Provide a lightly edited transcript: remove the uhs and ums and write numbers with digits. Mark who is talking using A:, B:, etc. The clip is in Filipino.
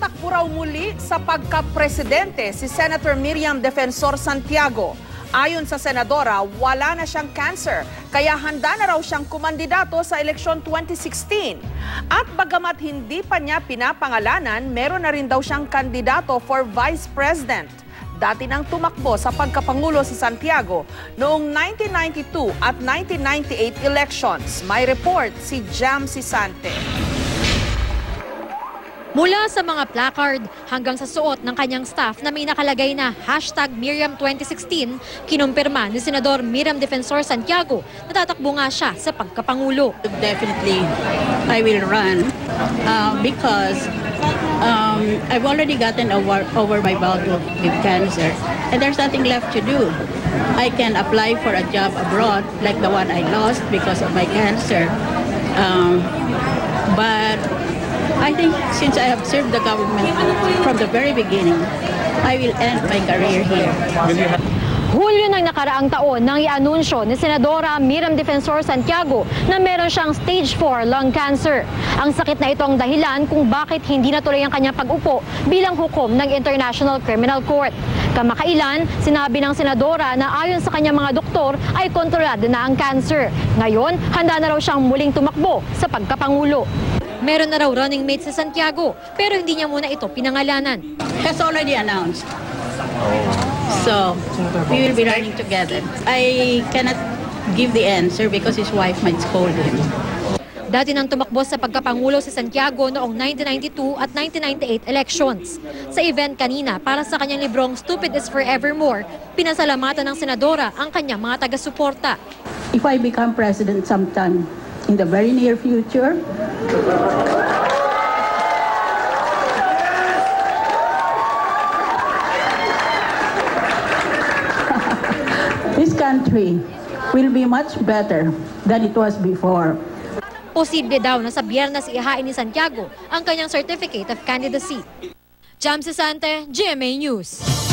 A: Tatakbo raw muli sa pagka-presidente si Senator Miriam Defensor Santiago. Ayon sa senadora, wala na siyang cancer, kaya handa na raw siyang kumandidato sa eleksyon 2016. At bagamat hindi pa niya pinapangalanan, meron na rin daw siyang kandidato for vice president. Dati nang tumakbo sa pagkapangulo si Santiago noong 1992 at 1998 elections. May report si Jam Sisante.
B: Mula sa mga placard hanggang sa suot ng kanyang staff na may nakalagay na #Miriam2016, kinumpirma ni Senador Miriam Defensor Santiago na tatakbo nga siya sa pagkapangulo.
C: Definitely, I will run because I've already gotten over my bout with cancer and there's nothing left to do. I can apply for a job abroad like the one I lost because of my cancer. But I think since I have served the government from the very beginning, I will end my career here.
B: Hulyo ng nakaraang taon nang i-anunsyo ni Senadora Miriam Defensor Santiago na meron siyang stage 4 lung cancer. Ang sakit na ito ang dahilan kung bakit hindi natuloy ang kanyang pag-upo bilang hukom ng International Criminal Court. Kamakailan, sinabi ng senadora na ayon sa kanyang mga doktor ay kontrolado na ang cancer. Ngayon, handa na raw siyang muling tumakbo sa pagkapangulo. Meron na raw running mate si Santiago, pero hindi niya muna ito pinangalanan.
C: Has already announced. So, we will be running together. I cannot give the answer because his wife might scold him.
B: Dati nang tumakbo sa pagkapangulo si Santiago noong 1992 at 1998 elections. Sa event kanina para sa kanyang librong Stupid is Forevermore, pinasalamatan ng senadora ang kanyang mga taga-suporta.
C: If I become president sometime in the very near future, this country will be much better than it was before.
B: Posible daw na sa Biyernes ihain ni Santiago ang kanyang Certificate of Candidacy. Jam Sisante, GMA News.